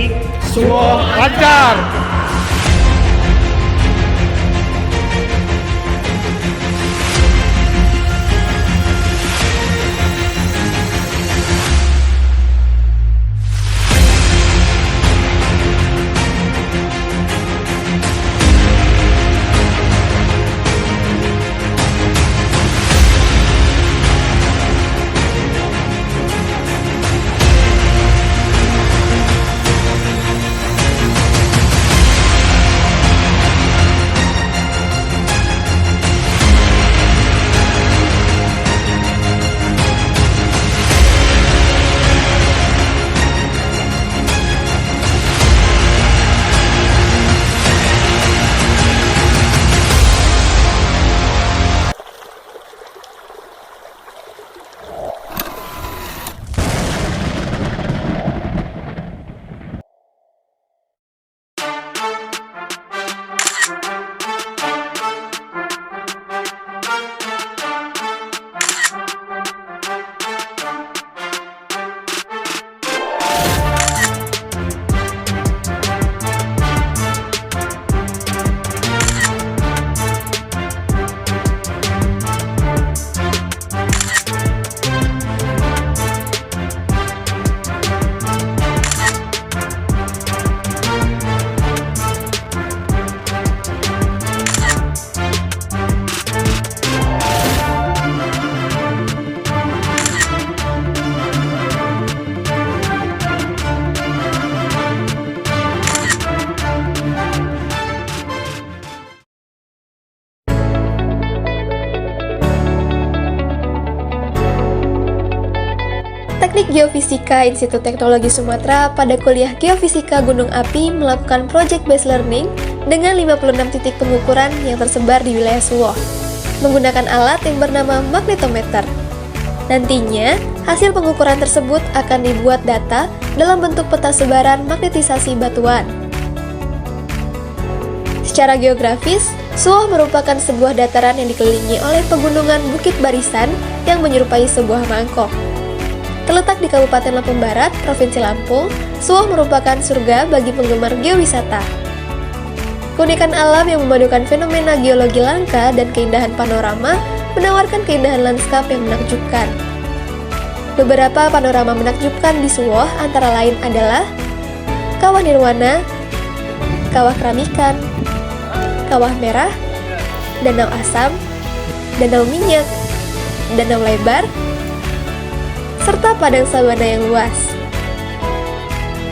magnetik Suwo lancar. Teknik Geofisika Institut Teknologi Sumatera pada kuliah Geofisika Gunung Api melakukan Project Based Learning dengan 56 titik pengukuran yang tersebar di wilayah Suwo, menggunakan alat yang bernama magnetometer. Nantinya, hasil pengukuran tersebut akan dibuat data dalam bentuk peta sebaran magnetisasi batuan. Secara geografis, Suwo merupakan sebuah dataran yang dikelilingi oleh pegunungan Bukit Barisan yang menyerupai sebuah mangkok. Terletak di Kabupaten Lampung Barat, Provinsi Lampung, Suwo merupakan surga bagi penggemar geowisata. Keunikan alam yang memadukan fenomena geologi langka dan keindahan panorama menawarkan keindahan lanskap yang menakjubkan. Beberapa panorama menakjubkan di Suwo antara lain adalah Kawah Nirwana, Kawah Keramikan, Kawah Merah, Danau Asam, Danau Minyak, Danau Lebar, serta padang sabana yang luas.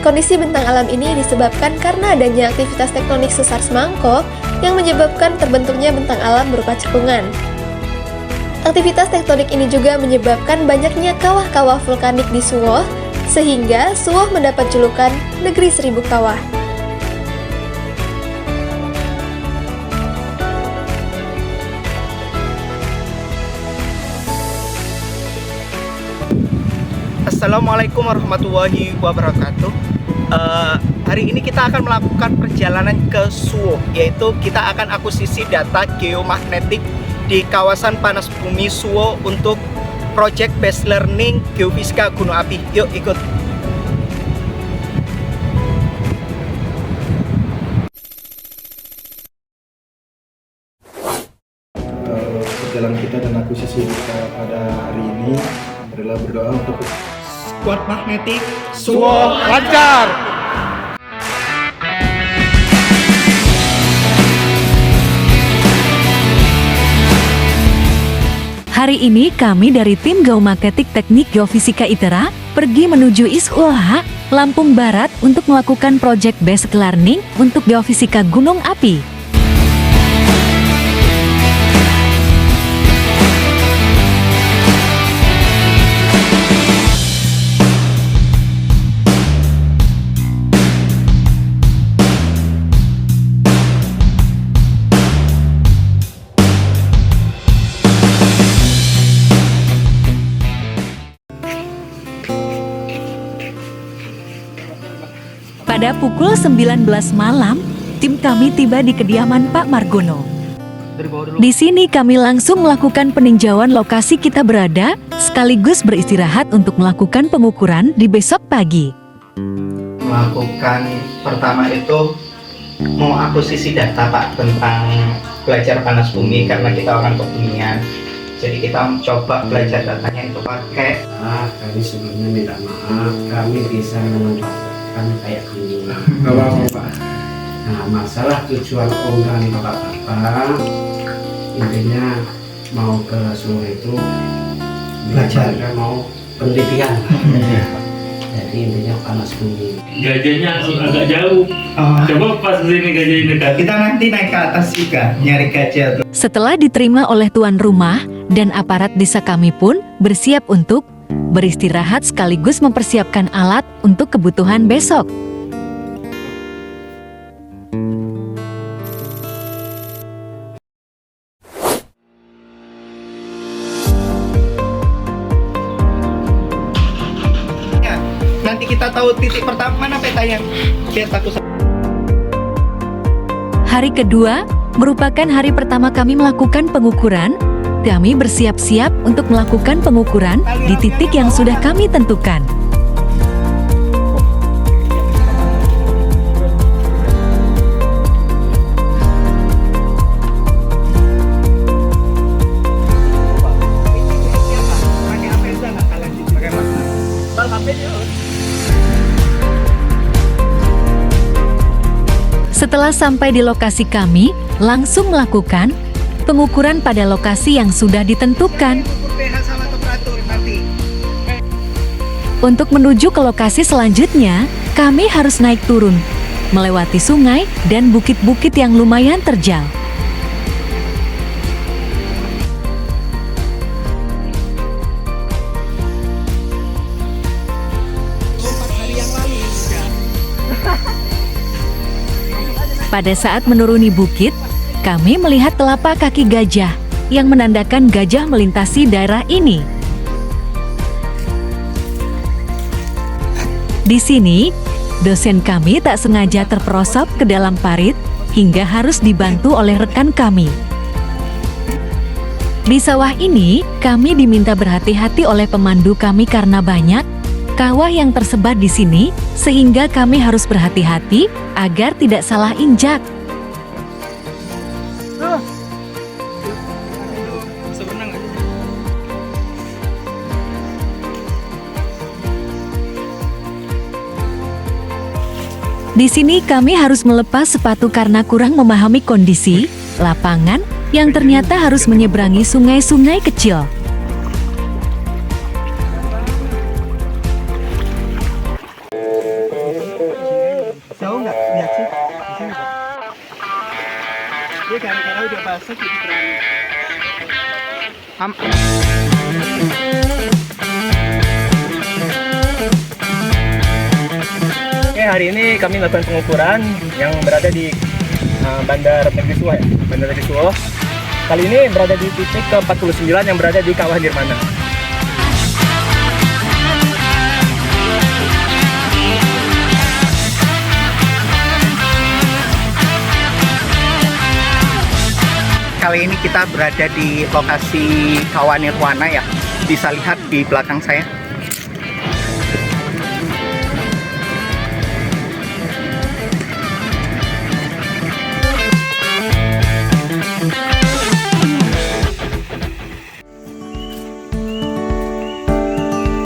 Kondisi bentang alam ini disebabkan karena adanya aktivitas tektonik sesar semangkok yang menyebabkan terbentuknya bentang alam berupa cekungan. Aktivitas tektonik ini juga menyebabkan banyaknya kawah-kawah vulkanik di Suwo, sehingga Suwo mendapat julukan Negeri Seribu Kawah. Assalamualaikum warahmatullahi wabarakatuh. Hari ini kita akan melakukan perjalanan ke Suwo, yaitu kita akan akuisisi data geomagnetik di kawasan panas bumi Suwo untuk Project Based Learning Geofisika Gunung Api. Yuk ikut. Perjalanan kita dan akuisisi kita pada hari ini adalah berdoa untuk Kuat magnetik Suwo lancar. Hari ini kami dari tim Geomagnetik Teknik Geofisika ITERA pergi menuju ISULH, Lampung Barat untuk melakukan Project Based Learning untuk Geofisika Gunung Api. Pada pukul 19 malam, tim kami tiba di kediaman Pak Margono. Di sini kami langsung melakukan peninjauan lokasi kita berada, sekaligus beristirahat untuk melakukan pengukuran di besok pagi. melakukan pertama itu mau akuisisi data Pak tentang belajar panas bumi karena kita orang kebumian. Jadi kita mencoba belajar datanya itu pakai Kami sebelumnya minta maaf, kami bisa menempatkan kayak gini. Apa-apa, Pak. Nah, masalah tujuan unggahan Bapak-Bapak, intinya mau ke Solo itu Belajar. mau penelitian. Jadi intinya panas bumi. Gajahnya agak jauh. Coba pas sini gajahnya dekat. kita nanti naik ke atas juga nyari gajah tuh. Setelah diterima oleh tuan rumah dan aparat desa, kami pun bersiap untuk beristirahat sekaligus mempersiapkan alat untuk kebutuhan besok. Ya, nanti kita tahu titik pertama mana peta yang biar takut. Hari kedua merupakan hari pertama kami melakukan pengukuran. Kami bersiap-siap untuk melakukan pengukuran di titik yang sudah kami tentukan. Pakai Avenza nggak kalian? Pakai makna. Bal HP dia. Setelah sampai di lokasi, kami langsung melakukan pengukuran pada lokasi yang sudah ditentukan. Ukur pH sama temperatur nanti. Untuk menuju ke lokasi selanjutnya, kami harus naik turun, melewati sungai dan bukit-bukit yang lumayan terjal. Pada saat menuruni bukit, kami melihat telapak kaki gajah yang menandakan gajah melintasi daerah ini. Di sini, dosen kami tak sengaja terperosok ke dalam parit hingga harus dibantu oleh rekan kami. Di sawah ini, kami diminta berhati-hati oleh pemandu kami karena banyak kawah yang tersebar di sini, sehingga kami harus berhati-hati agar tidak salah injak. Di sini kami harus melepas sepatu karena kurang memahami kondisi lapangan yang ternyata harus menyeberangi sungai-sungai kecil. Jauh nggak lihat sih? Di sini Pak. Dia gara-gara udah basah jadi berani. Oke, hari ini kami melakukan pengukuran yang berada di Bandar Negeri Suwo ya, Bandar Negeri Suwo. Kali ini berada di titik ke-49 yang berada di Kawah Nirmana. Kali ini kita berada di lokasi Kawah Nirwana ya. Bisa lihat di belakang saya.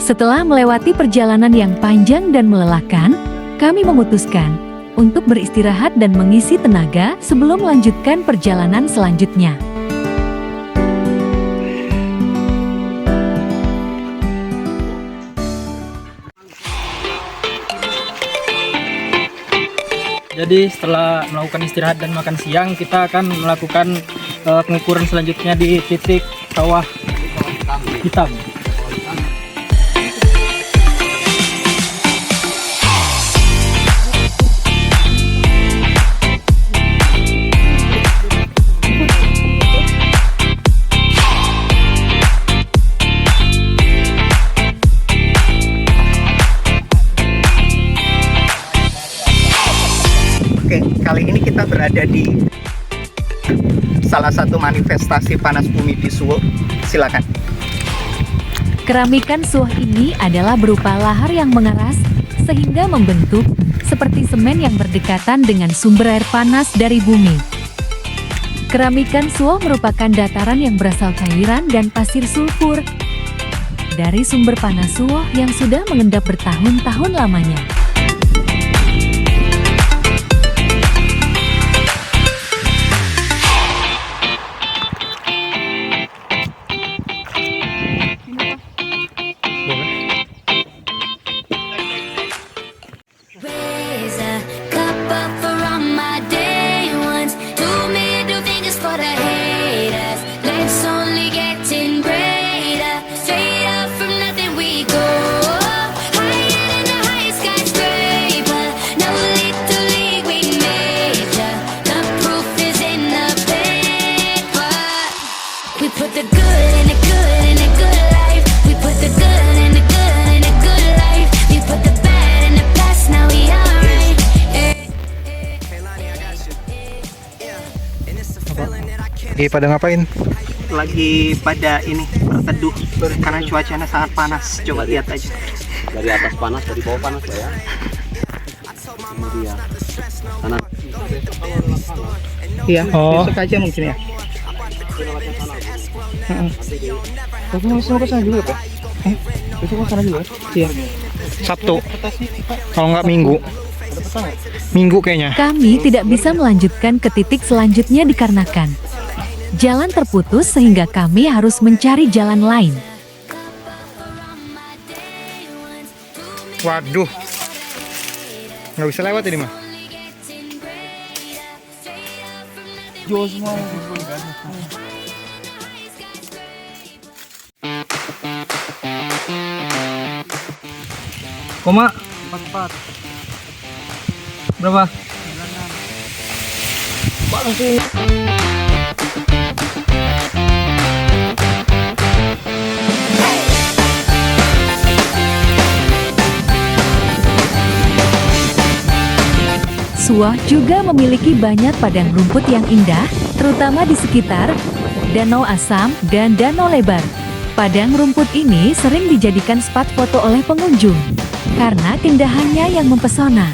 Setelah melewati perjalanan yang panjang dan melelahkan, kami memutuskan untuk beristirahat dan mengisi tenaga sebelum melanjutkan perjalanan selanjutnya. Jadi setelah melakukan istirahat dan makan siang, kita akan melakukan pengukuran selanjutnya di titik Kawah Hitam. Oke, kali ini kita berada di salah satu manifestasi panas bumi di Suwo. Silakan. Keramikan Suwo ini adalah berupa lahar yang mengeras sehingga membentuk seperti semen yang berdekatan dengan sumber air panas dari bumi. Keramikan Suoh merupakan dataran yang berasal cairan dan pasir sulfur dari sumber panas Suoh yang sudah mengendap bertahun-tahun lamanya. Raise a cup up for all my day ones. Two middle fingers for the haters. Life's only getting greater. Straight up from nothing we go. Higher than the highest skyscraper. No little league we major. The proof is in the paper. We put the good in the good in the good life. We put the good in the good in the good life. We put the bad in the past. Now we alright. Lagi pada ngapain? Lagi pada ini berteduh karena cuacanya sangat panas. Coba lihat aja. Dari atas panas, dari bawah panas lah ya. Kemudian tanah Iya, Oh. besok aja mungkin ya. Besok mau ke sana juga, Pak? Besok mau ke sana juga? Iya. Sabtu. Kalau nggak Minggu. Minggu kayaknya. Kami tidak bisa melanjutkan ke titik selanjutnya dikarenakan jalan terputus sehingga kami harus mencari jalan lain. Waduh. Nggak bisa lewat ini mah. Jauh semua. Koma 44. Berapa? 96. Suoh juga memiliki banyak padang rumput yang indah, terutama di sekitar Danau Asam dan Danau Lebar. Padang rumput ini sering dijadikan spot foto oleh pengunjung karena keindahannya yang mempesona.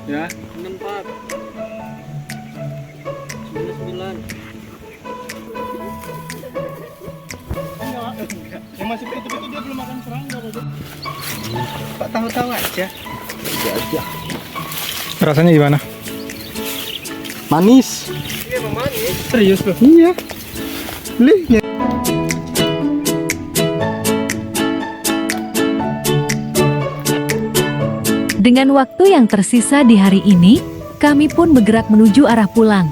Ya. 64 99. Yang masih itu dia belum makan serangga. Pak tahu-tahu aja. Rasanya gimana? Manis. Iya, manis. Serius loh? Iya. Beli. Dengan waktu yang tersisa di hari ini, kami pun bergerak menuju arah pulang,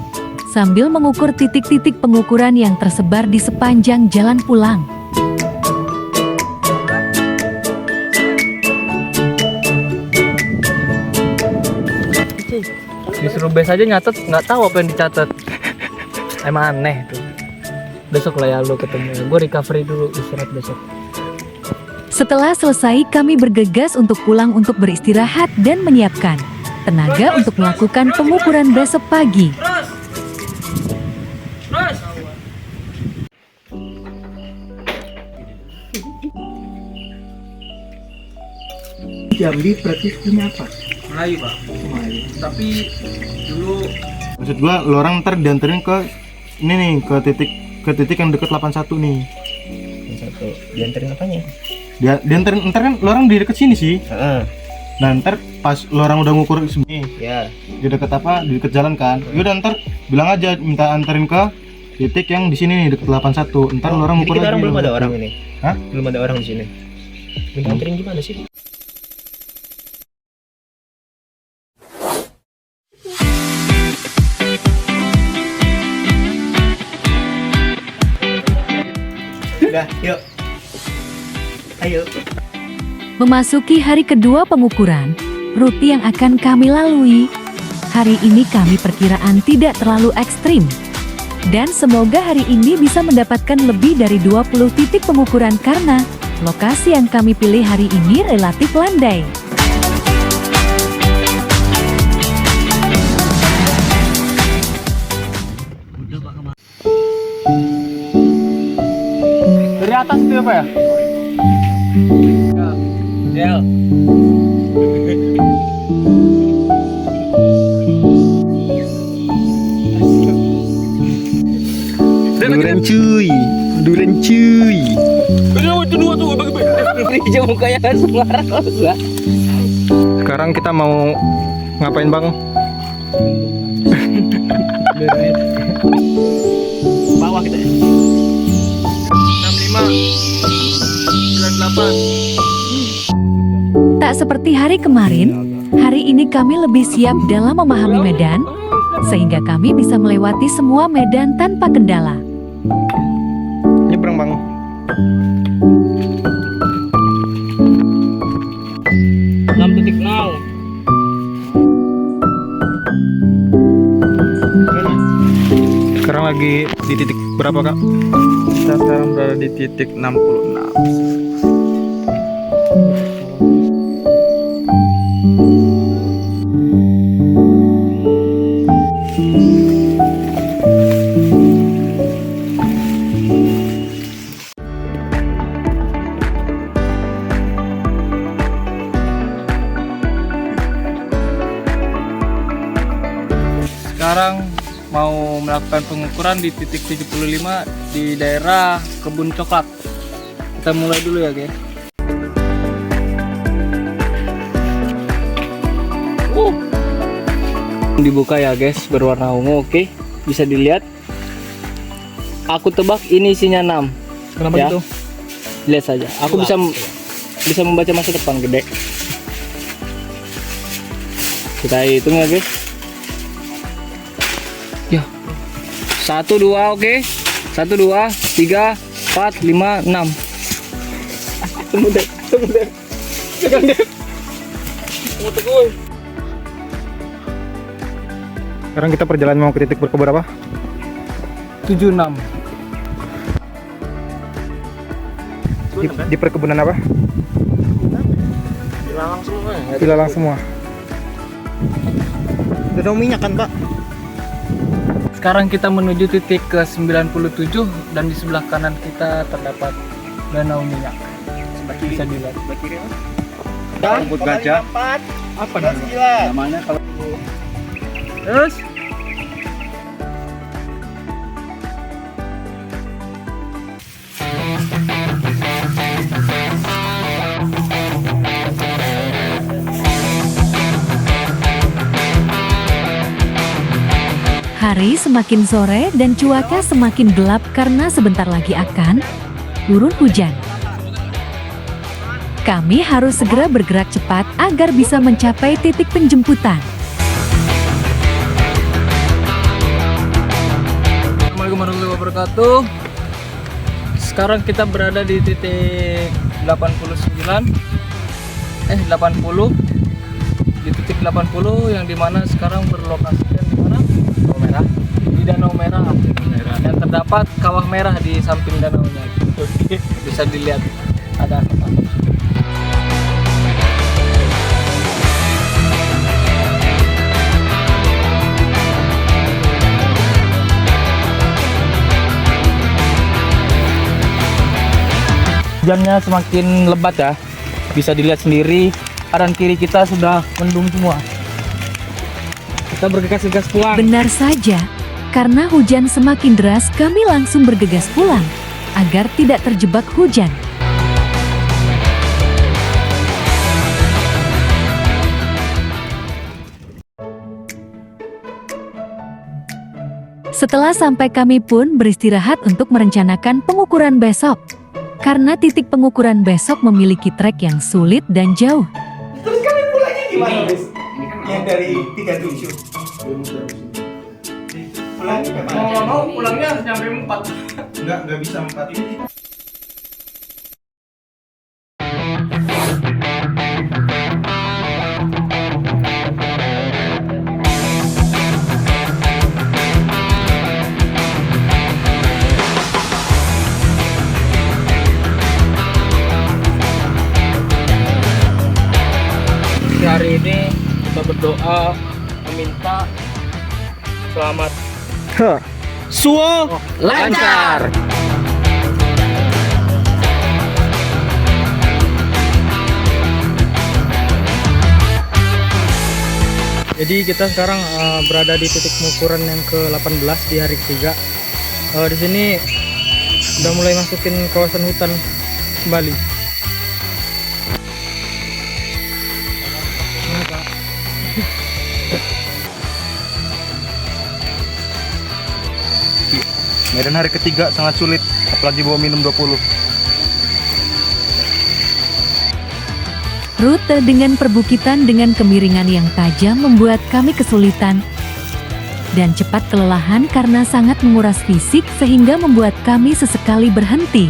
sambil mengukur titik-titik pengukuran yang tersebar di sepanjang jalan pulang. Disuruh bes aja nyatet, nggak tahu apa yang dicatat. Emang aneh tuh. Besok lah ya lu ketemu. Gue recovery dulu, istirahat besok. Setelah selesai, kami bergegas untuk pulang untuk beristirahat dan menyiapkan tenaga untuk melakukan pengukuran besok pagi. Jambi berarti punya apa? Melayu Pak. Melayu. Tapi dulu Maksud gua lo orang ntar dianterin ke ini nih, ke titik yang deket 81 nih. Satu. Dianterin apanya? Dianterin ntar kan lo orang di deket sini sih. Nah ntar pas lo orang udah ngukur sini Ya. di deket apa, di deket jalan kan, yaudah ntar bilang aja minta anterin ke titik yang di sini nih deket 81. Ntar lo orang Jadi ngukur kita lagi. orang belum lo ada ngukur. orang ini. Hah? Belum ada orang di sini. Minta anterin gimana sih? Udah, yuk. Ayo. Memasuki hari kedua pengukuran, rute yang akan kami lalui. Hari ini kami perkiraan tidak terlalu ekstrim. Dan semoga hari ini bisa mendapatkan lebih dari 20 titik pengukuran karena lokasi yang kami pilih hari ini relatif landai. atas itu apa ya? Del. Duren cuy. Duren cuy. Itu dua tuh bagi jauh mukanya kan sembarang gua. Sekarang kita mau ngapain bang? Bawah kita ya. 65 98. Tak seperti hari kemarin, hari ini kami lebih siap dalam memahami medan, sehingga kami bisa melewati semua medan tanpa kendala. Nyebrang bang. Sekarang lagi di titik berapa kak? Kita sekarang berada di titik 66. Sekarang mau melakukan pengukuran di titik 75 di daerah Kebun Coklat. Kita mulai dulu ya guys. Dibuka ya guys, berwarna ungu. Oke, bisa dilihat. Aku tebak ini isinya 6. Kenapa Ya. gitu? Lihat saja. Aku bisa membaca masa depan gede. Kita hitung ya guys. Ya. 1 2 oke. 1 2 3 4 5 6. Tunggu deh. Tegang deh. Tunggu. Sekarang kita perjalanan mau ke titik berapa? 76. Di perkebunan apa? Dilalang semua. Danau minyak kan pak? Sekarang kita menuju titik ke 97 dan di sebelah kanan kita terdapat danau minyak. Bisa dilihat. Rumput gajah. Apa namanya? Terus Hari semakin sore dan cuaca semakin gelap karena sebentar lagi akan turun hujan. Kami harus segera bergerak cepat agar bisa mencapai titik penjemputan. Assalamualaikum warahmatullahi wabarakatuh. Sekarang kita berada di titik 80 di titik 80 yang dimana sekarang berlokasikan di mana? Danau Merah. Di Danau Merah yang terdapat kawah merah di samping danaunya. Bisa dilihat ada apa. Hujannya semakin lebat ya, bisa dilihat sendiri kanan kiri kita sudah mendung semua. Kita bergegas-gegas pulang. Benar saja, karena hujan semakin deras kami langsung bergegas pulang agar tidak terjebak hujan. Setelah sampai kami pun beristirahat untuk merencanakan pengukuran besok. Karena titik pengukuran besok memiliki trek yang sulit dan jauh. Terus kalian pulangnya gimana, Bis? Yang dari 37. Pulangnya gimana? Mau pulangnya harus nyampe 4. Enggak bisa 4 ini. Hari ini kita berdoa meminta selamat Suo lancar. kita sekarang berada di titik pengukuran yang ke-18 di hari ketiga. Di sini udah mulai masukin kawasan hutan kembali. Medan hari ketiga sangat sulit, apalagi bawa minum 20. Rute dengan perbukitan dengan kemiringan yang tajam membuat kami kesulitan dan cepat kelelahan karena sangat menguras fisik sehingga membuat kami sesekali berhenti.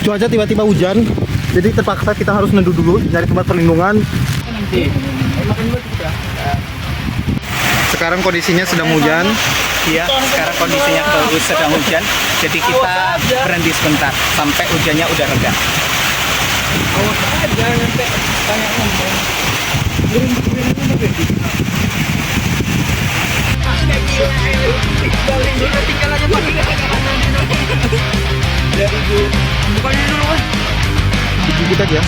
Cuaca tiba-tiba hujan, jadi terpaksa kita harus neduh dulu, cari tempat perlindungan. Sekarang kondisinya sedang hujan. Iya, sekarang kondisinya sedang hujan. Jadi kita berhenti sebentar sampai hujannya udah reda. Dikit aja.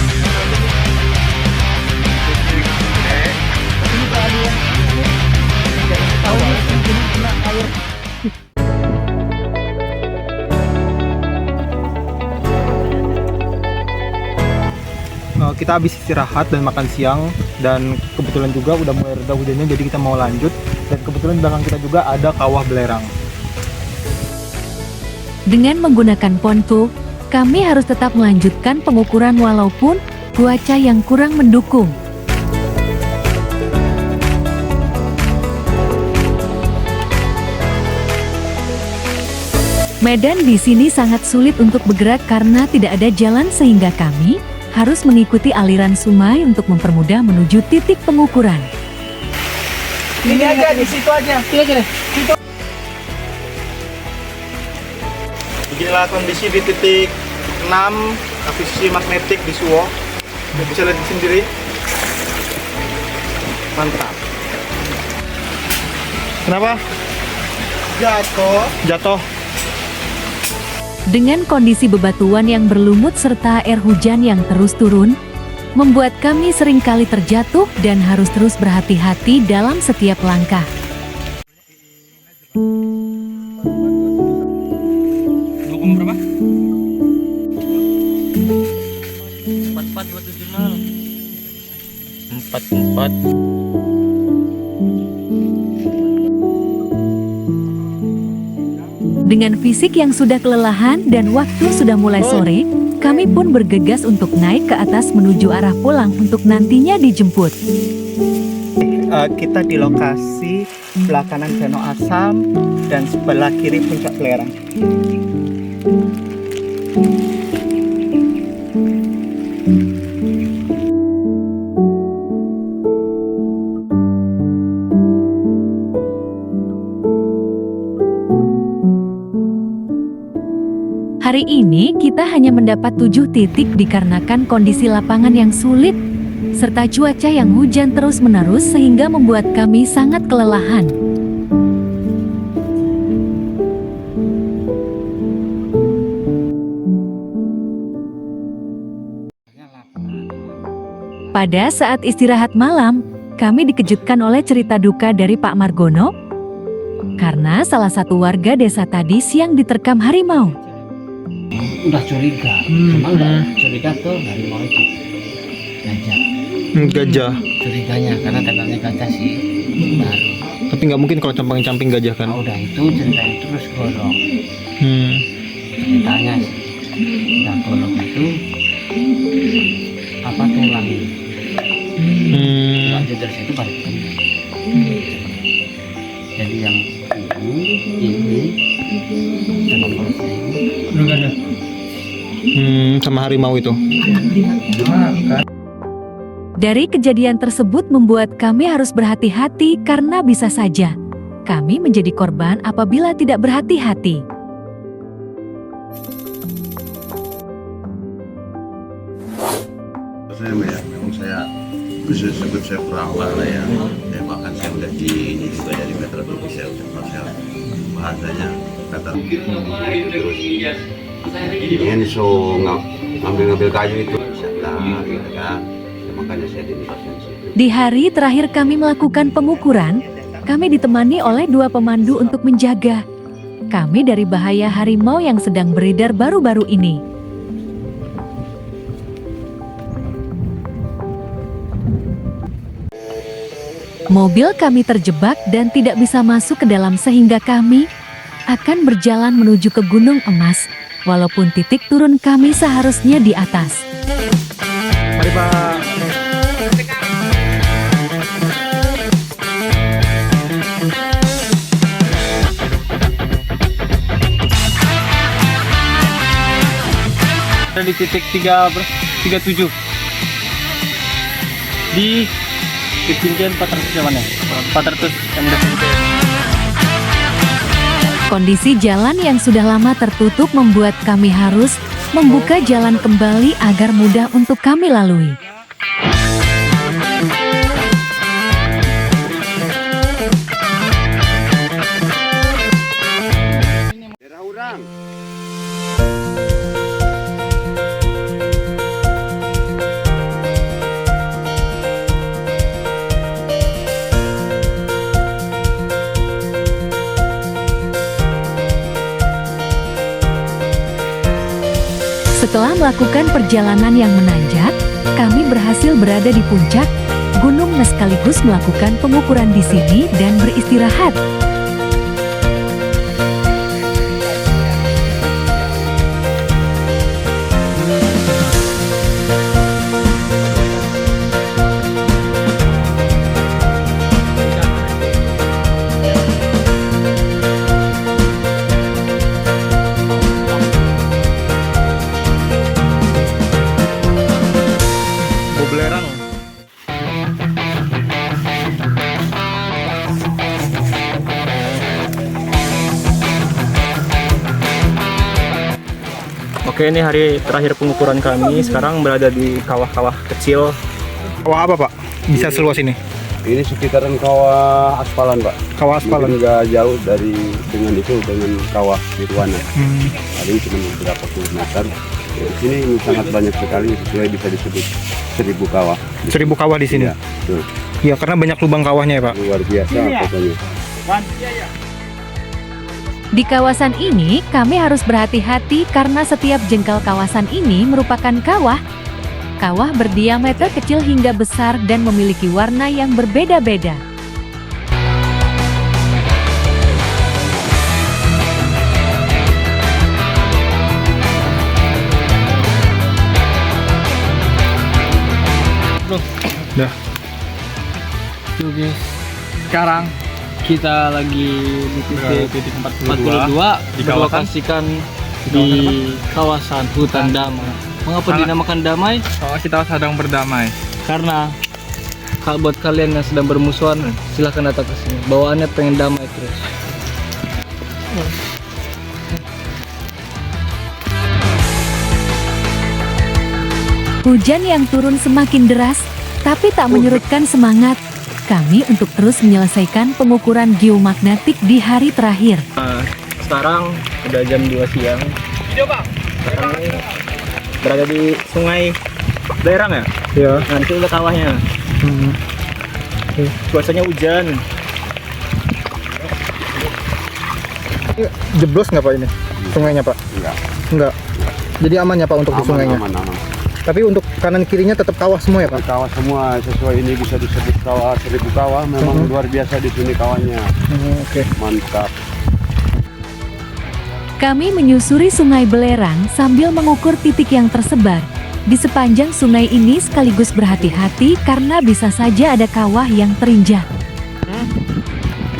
Kita habis istirahat dan makan siang, dan kebetulan juga udah mulai reda hujannya, jadi kita mau lanjut. Dan kebetulan di belakang kita juga ada kawah belerang. Dengan menggunakan ponto, kami harus tetap melanjutkan pengukuran walaupun cuaca yang kurang mendukung. Medan di sini sangat sulit untuk bergerak karena tidak ada jalan sehingga kami harus mengikuti aliran sungai untuk mempermudah menuju titik pengukuran. Ini aja, di situ aja. Beginilah kondisi di titik 6 akuisisi magnetik di Suwo. Bisa lihat sendiri. Mantap. Kenapa? Jatuh. Dengan kondisi bebatuan yang berlumut serta air hujan yang terus turun, membuat kami seringkali terjatuh dan harus terus berhati-hati dalam setiap langkah. Berapa? 44. Dengan fisik yang sudah kelelahan dan waktu sudah mulai sore, kami pun bergegas untuk naik ke atas menuju arah pulang untuk nantinya dijemput. Kita di lokasi sebelah kanan Danau Asam dan sebelah kiri puncak belerang. Hari ini kita hanya mendapat 7 titik dikarenakan kondisi lapangan yang sulit, serta cuaca yang hujan terus-menerus sehingga membuat kami sangat kelelahan. Pada saat istirahat malam, kami dikejutkan oleh cerita duka dari Pak Margono, karena salah satu warga desa tadi siang diterkam harimau. Udah curiga, cuma udah curiga tuh harimau itu Gajah. curiganya karena katanya gajah sih baru. Tapi nggak mungkin kalau camping-camping gajah kan? Udah itu ceritanya terus gorong. Ceritanya sih, udah gorong itu apa tulangnya? Lanjut dari situ baru ketemu. Jadi yang ini sama polisi ini Udah gak ada. Sama harimau itu. Dari kejadian tersebut membuat kami harus berhati-hati karena bisa saja kami menjadi korban apabila tidak berhati-hati. saya memang saya bisa sebut saya perawat lah ya. Bahkan saya udah juga jadi metodologi saya bahasanya kata terus ingin so ngambil kayu itu lah gitu kan. Makanya saya dilibatkan di situ. Di hari terakhir kami melakukan pengukuran, kami ditemani oleh 2 pemandu untuk menjaga kami dari bahaya harimau yang sedang beredar baru-baru ini. Mobil kami terjebak dan tidak bisa masuk ke dalam sehingga kami akan berjalan menuju ke Gunung Emas, walaupun titik turun kami seharusnya di atas. Mari Pak. Di titik 37 di ketinggian 400 mdpl. Kondisi jalan yang sudah lama tertutup membuat kami harus membuka jalan kembali agar mudah untuk kami lalui. Setelah melakukan perjalanan yang menanjak, kami berhasil berada di puncak gunung sekaligus melakukan pengukuran di sini dan beristirahat. Oke, ini hari terakhir pengukuran kami. Sekarang berada di kawah-kawah kecil. Kawah apa Pak? Bisa seluas ini? Ini sekitaran kawah aspalan Pak. Kawah aspalan. Nggak jauh dari dengan kawah Nirwana. Ada cuma beberapa puluh meter. Di sini sangat banyak sekali, sesuai bisa disebut 1000 kawah. 1000 kawah di sini. Ya, karena banyak lubang kawahnya ya Pak. Luar biasa pokoknya. Di kawasan ini, kami harus berhati-hati karena setiap jengkal kawasan ini merupakan kawah. Kawah berdiameter kecil hingga besar dan memiliki warna yang berbeda-beda. Dah. Tuh guys, sekarang kita lagi di titik 42 dilokasikan di kawasan hutan damai. Mengapa dinamakan damai? Oh, kita sedang berdamai. Karena buat kalian yang sedang bermusuhan, silahkan datang ke sini. Bawaannya pengen damai terus. Hujan yang turun semakin deras, tapi tak menyurutkan semangat kami untuk terus menyelesaikan pengukuran geomagnetik di hari terakhir. Sekarang udah jam 2 siang. Kami berada di Sungai Belerang ya? Iya. Nah, itu udah kawahnya. Cuacanya hujan. Jeblos nggak Pak ini? Sungainya Pak? Enggak. Jadi aman ya Pak untuk di sungainya? Aman. Tapi untuk kanan kirinya tetap kawah semua ya Pak? Kawah semua, sesuai ini bisa disebut kawah 1000 kawah. Memang luar biasa di sini kawahnya. Oke. Mantap. Kami menyusuri Sungai Belerang sambil mengukur titik yang tersebar di sepanjang sungai ini, sekaligus berhati-hati karena bisa saja ada kawah yang terinjak.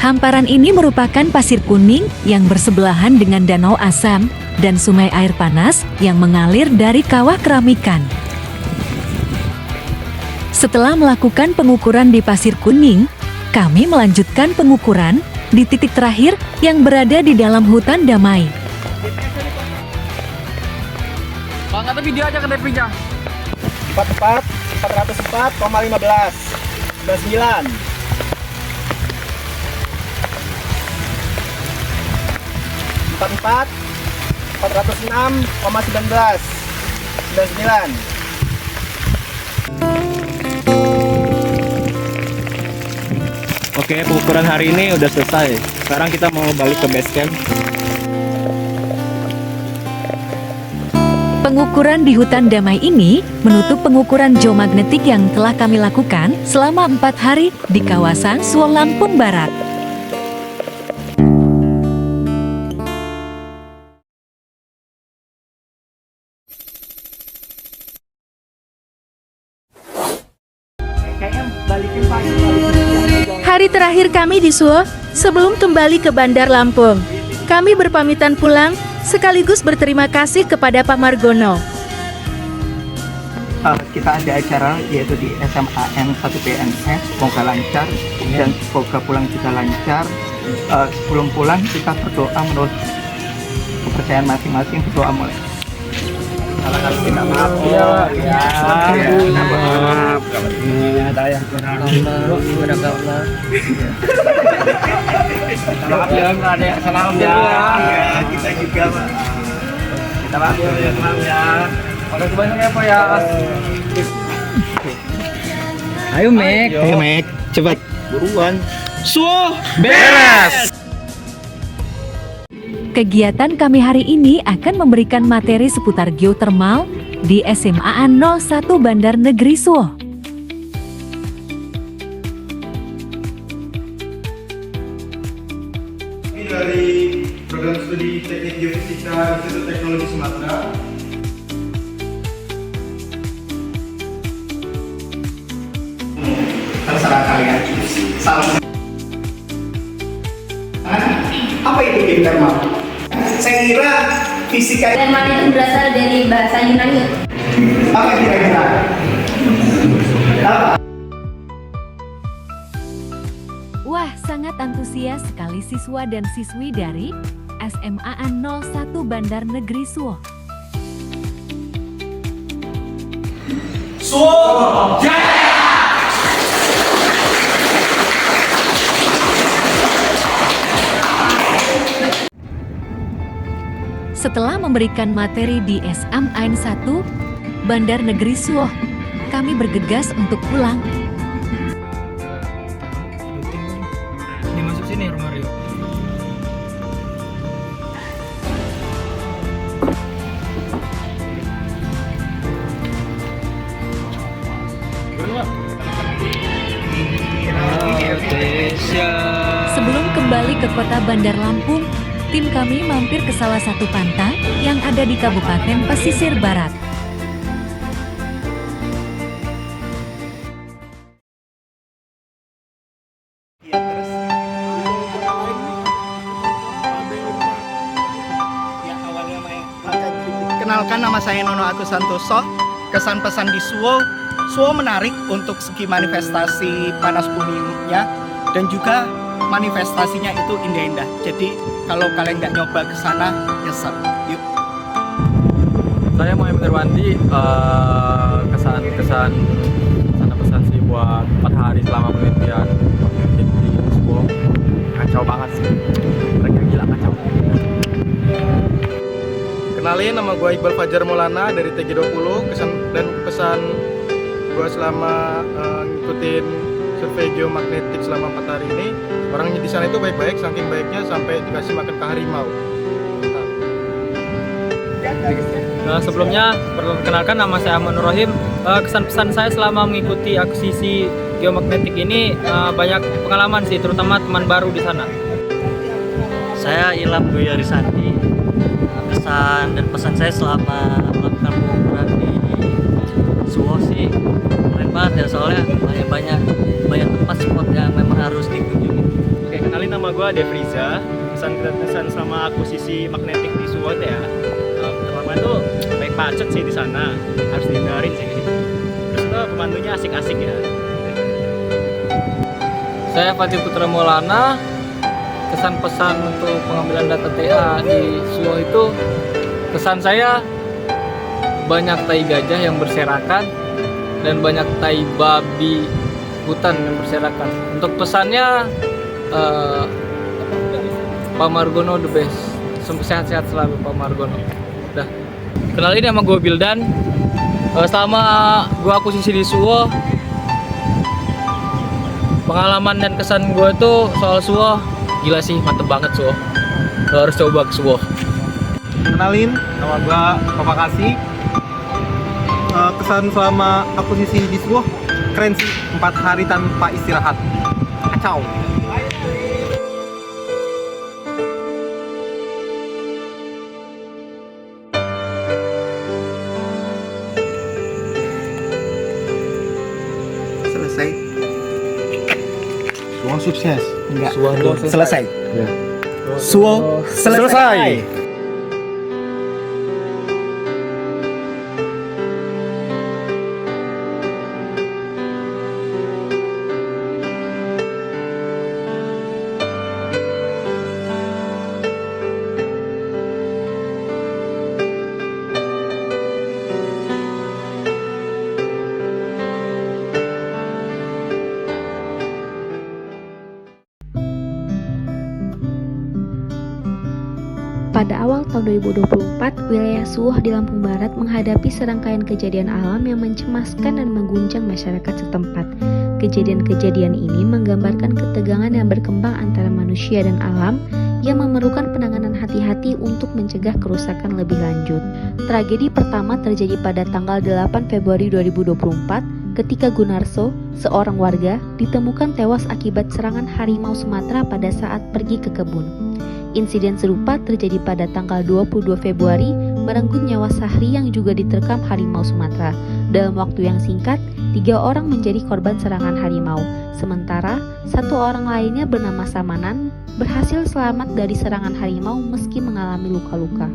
Hamparan ini merupakan pasir kuning yang bersebelahan dengan Danau Asam dan sungai air panas yang mengalir dari kawah keramikan. Setelah melakukan pengukuran di pasir kuning, kami melanjutkan pengukuran di titik terakhir yang berada di dalam hutan damai. Bang, ada video aja ke DP-nya. Tepat 404,15. 99. 44, 406,19. 99. Oke, pengukuran hari ini udah selesai. Sekarang kita mau balik ke base camp. Pengukuran di hutan damai ini menutup pengukuran geomagnetik yang telah kami lakukan selama 4 hari di kawasan Suwo, Lampung Barat. Hari terakhir kami di Suwo sebelum kembali ke Bandar Lampung. Kami berpamitan pulang sekaligus berterima kasih kepada Pak Margono. Kita ada acara yaitu di SMAN 1 PNS, semoga lancar dan semoga pulang juga lancar. Sebelum pulang kita berdoa menurut kepercayaan masing-masing, berdoa mulai. Kalau kita maaf maaf. Ada yang kurang. Maaf ya, ada yang salah ya. Kita juga Pak. Kita maaf ya. Makasih banyak ya Pak ya. Ayo Mek. Ayo Mek, cepat buruan. Suwo Beres. Kegiatan kami hari ini akan memberikan materi seputar geotermal di SMAN 01 Bandar Negeri Suwo. Ini dari program studi teknik geofisika Institut Teknologi Sumatera. Terserah kalian. Salam. Apa itu geotermal? Saya kira fisika. Termal itu berasal dari bahasa Yunani. Apa kira-kira? Apa? Wah, sangat antusias sekali siswa dan siswi dari SMAN 01 Bandar Negeri Suwo. Suwo Jaya! Setelah memberikan materi di SMAN 1 Bandar Negeri Suwo, kami bergegas untuk pulang. Ini masuk sini rumah Rio. Sebelum kembali ke kota Bandar Lampung, tim kami mampir ke salah satu pantai yang ada di Kabupaten Pesisir Barat. Kenalkan, nama saya Nono Agus Santoso. Kesan pesan di Suwo, Suwo menarik untuk segi manifestasi panas buminya dan juga manifestasinya itu indah-indah. Jadi kalau kalian nggak nyoba ke sana, nyesel. Yuk. Saya mau Irwandi, kesan pesan sih buat 4 hari selama penelitian di Suwo. Kacau banget sih. Mereka gila kacau. Kenalin, nama gue Iqbal Fajar Maulana dari TG20. Pesan gue selama ngikutin survei geomagnetik selama 4 hari ini, orangnya di sana itu baik-baik, saking baiknya sampai dikasih makan ke harimau. Nah, sebelumnya perkenalkan, nama saya Ahmad Nur Rahim. Kesan-pesan saya selama mengikuti akuisisi geomagnetik ini banyak pengalaman sih, terutama teman baru di sana. Saya Ilham Dwi Arisandi. Kesan dan pesan saya selama melakukan pengukuran di Suwo sih keren banget ya, soalnya banyak tempat spot yang memang harus dikunjungi. Oke, kenalin, nama gue Devriza. Pesan sama akuisisi magnetik di Suwo ya. Pertama itu baik pacet sih di sana, harus dihindarin sih. Terus itu pemandunya asik-asik ya. Saya Fatih Putra Maulana. Kesan pesan untuk pengambilan data TA di Suwo itu, kesan saya banyak tai gajah yang berserakan dan banyak tai babi hutan yang berserakan. Untuk pesannya, Pak Margono the best. Sehat-sehat selalu Pak Margono. Dah. Kenalin nama gue Bildan. Selama gue akuisisi di Suwo, pengalaman dan kesan gue tuh soal Suwo gila sih, mantep banget Suwo. Lo harus coba ke Suwo. Kenalin, nama gua Papa Kasih. Kesan selama akuisisi di Suwo keren sih, 4 hari tanpa istirahat. Kacau. Selesai. Suwo sukses. Enggak. Suwo Selesai. Ya. Suwo selesai. Pada awal tahun 2024, wilayah Suwo di Lampung Barat menghadapi serangkaian kejadian alam yang mencemaskan dan mengguncang masyarakat setempat. Kejadian-kejadian ini menggambarkan ketegangan yang berkembang antara manusia dan alam yang memerlukan penanganan hati-hati untuk mencegah kerusakan lebih lanjut. Tragedi pertama terjadi pada tanggal 8 Februari 2024 ketika Gunarso, seorang warga, ditemukan tewas akibat serangan harimau Sumatera pada saat pergi ke kebun. Insiden serupa terjadi pada tanggal 22 Februari merenggut nyawa Sahri yang juga diterkam harimau Sumatera. Dalam waktu yang singkat, 3 orang menjadi korban serangan harimau. Sementara, 1 orang lainnya bernama Samanan berhasil selamat dari serangan harimau meski mengalami luka-luka.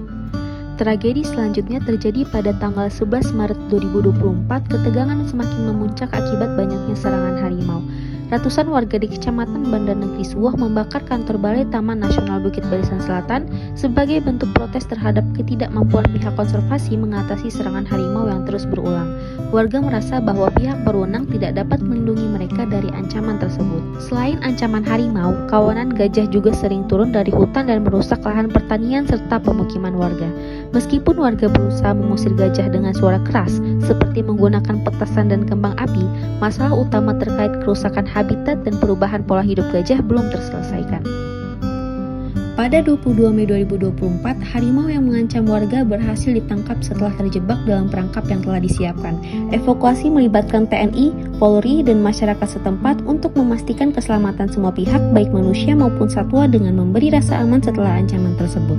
Tragedi selanjutnya terjadi pada tanggal 11 Maret 2024. Ketegangan semakin memuncak akibat banyaknya serangan harimau. Ratusan warga di Kecamatan Bandar Negeri Suwo membakar kantor Balai Taman Nasional Bukit Barisan Selatan sebagai bentuk protes terhadap ketidakmampuan pihak konservasi mengatasi serangan harimau yang terus berulang. Warga merasa bahwa pihak berwenang tidak dapat melindungi mereka dari ancaman tersebut. Selain ancaman harimau, kawanan gajah juga sering turun dari hutan dan merusak lahan pertanian serta pemukiman warga. Meskipun warga berusaha mengusir gajah dengan suara keras, seperti menggunakan petasan dan kembang api, masalah utama terkait kerusakan habitat dan perubahan pola hidup gajah belum terselesaikan. Pada 22 Mei 2024, harimau yang mengancam warga berhasil ditangkap setelah terjebak dalam perangkap yang telah disiapkan. Evakuasi melibatkan TNI, Polri, dan masyarakat setempat untuk memastikan keselamatan semua pihak, baik manusia maupun satwa, dengan memberi rasa aman setelah ancaman tersebut.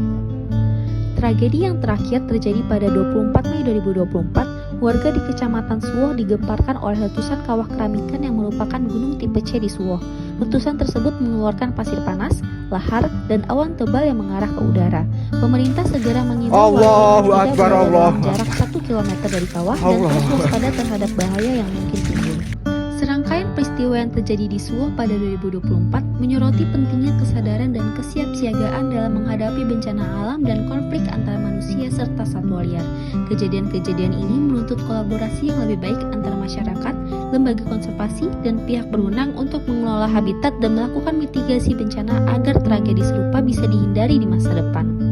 Tragedi yang terakhir terjadi pada 24 Mei 2024, warga di Kecamatan Suwo digemparkan oleh letusan kawah keramikan yang merupakan gunung tipe C di Suwo. Letusan tersebut mengeluarkan pasir panas, lahar, dan awan tebal yang mengarah ke udara. Pemerintah segera mengimbau warga tidak berada dalam jarak 1 km dari kawah dan terus waspada terhadap bahaya yang mungkin timbul. Serangkaian peristiwa yang terjadi di Suwo pada 2024 menyoroti pentingnya kesadaran dan kesiapsiagaan dalam menghadapi bencana alam dan konflik antara manusia serta satwa liar. Kejadian-kejadian ini menuntut kolaborasi yang lebih baik antara masyarakat, lembaga konservasi, dan pihak berwenang untuk mengelola habitat dan melakukan mitigasi bencana agar tragedi serupa bisa dihindari di masa depan.